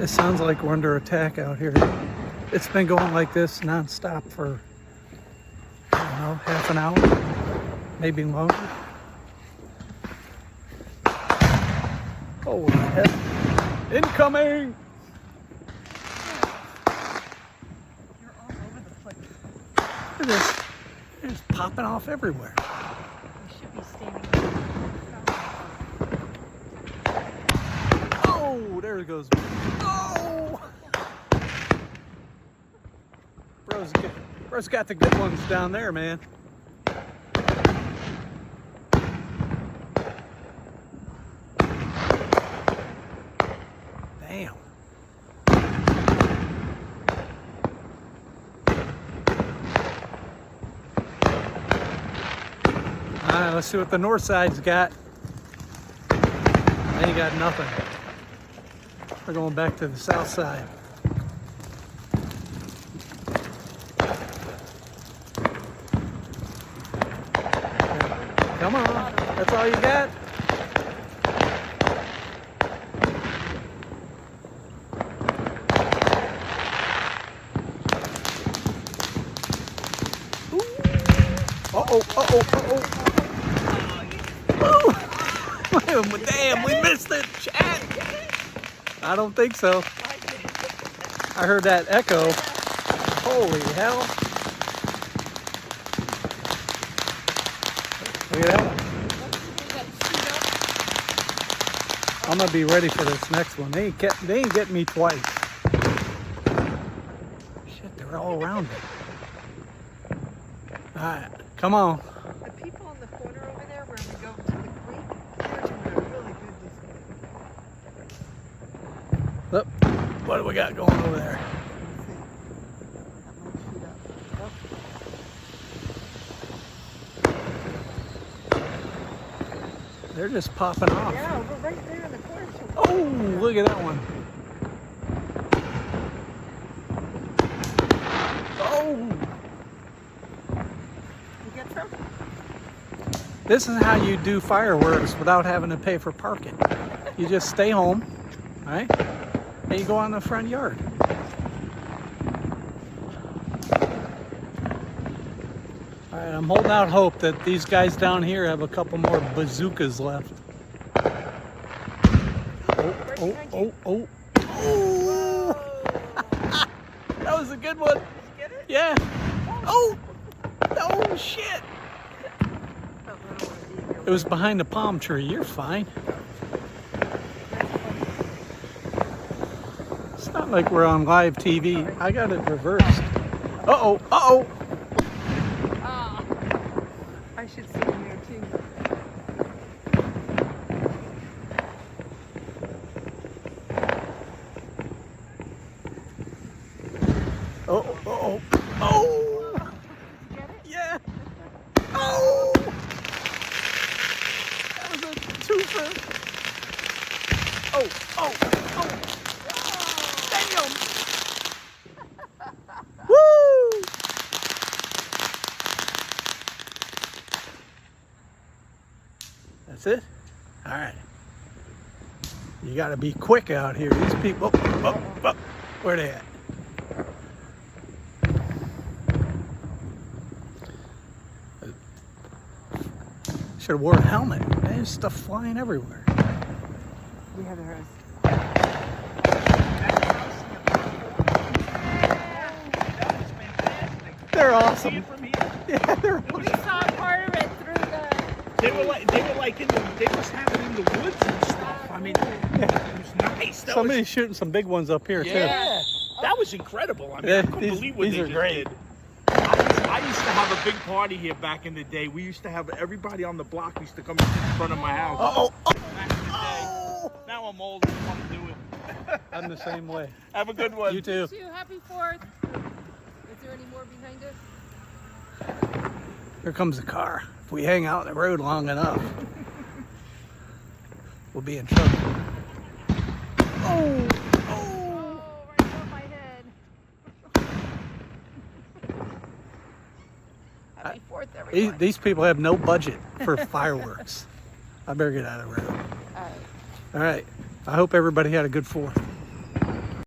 It sounds like we're under attack out here. It's been going like this non-stop for, I don't know, half an hour, maybe longer. Holy heck. Incoming! You're all over the place. Look at this. They're just popping off everywhere. You should be standing. Oh, there it goes. Oh! Bro's got the good ones down there, man. Damn. All right, let's see what the north side's got. They ain't got nothing. We're going back to the south side. Come on, that's all you got? Ooh. Uh-oh, uh-oh, uh-oh. Ooh. Damn, we missed it, chat. I don't think so. I heard that echo. Holy hell. Look at that one. I'm gonna be ready for this next one. They ain't getting me twice. Shit, they're all around it. Alright, come on. The people in the corner over there where we go to the creek, they're doing a really good this Look, what do we got going over there? They're just popping off. Yeah, we're right there in the corner. Oh, look at that one. Oh! You get some? This is how you do fireworks without having to pay for parking. You just stay home, right? And you go on the front yard. All right, I'm holding out hope that these guys down here have a couple more bazookas left. Oh, oh, oh, oh. That was a good one. Did you get it? Yeah. Oh, oh shit. It was behind the palm tree. You're fine. It's not like we're on live TV. I got it reversed. Uh-oh, uh-oh. Ah, I should see you there too. Oh, uh-oh. Oh! Did you get it? Yeah! Oh! That was a twofer. Oh, oh, oh! Damn! Woo! That's it? All right. You got to be quick out here. These people, where they at? Should have wore a helmet. There's stuff flying everywhere. We have ours. They're awesome. From here. Yeah, they're We saw part of it through the. They were like in the, they was having in the woods and stuff. I mean, it was nice. That somebody's shooting some big ones up here yeah, that was incredible. I mean, Yeah, I couldn't believe what these they are just great. did. I used to have a big party here back in the day. We used to have everybody on the block used to come in front of my house. Uh-oh. Back in the day. Now I'm old and I want to do it. I'm the same way. Have a good one. You too. Happy 4th. Is there any more behind us? Here comes a car. If we hang out on the road long enough, we'll be in trouble. Oh! Oh, right above my head. Happy 4th, everyone. These people have no budget for fireworks. I better get out of the road. All right. All right. I hope everybody had a good 4th.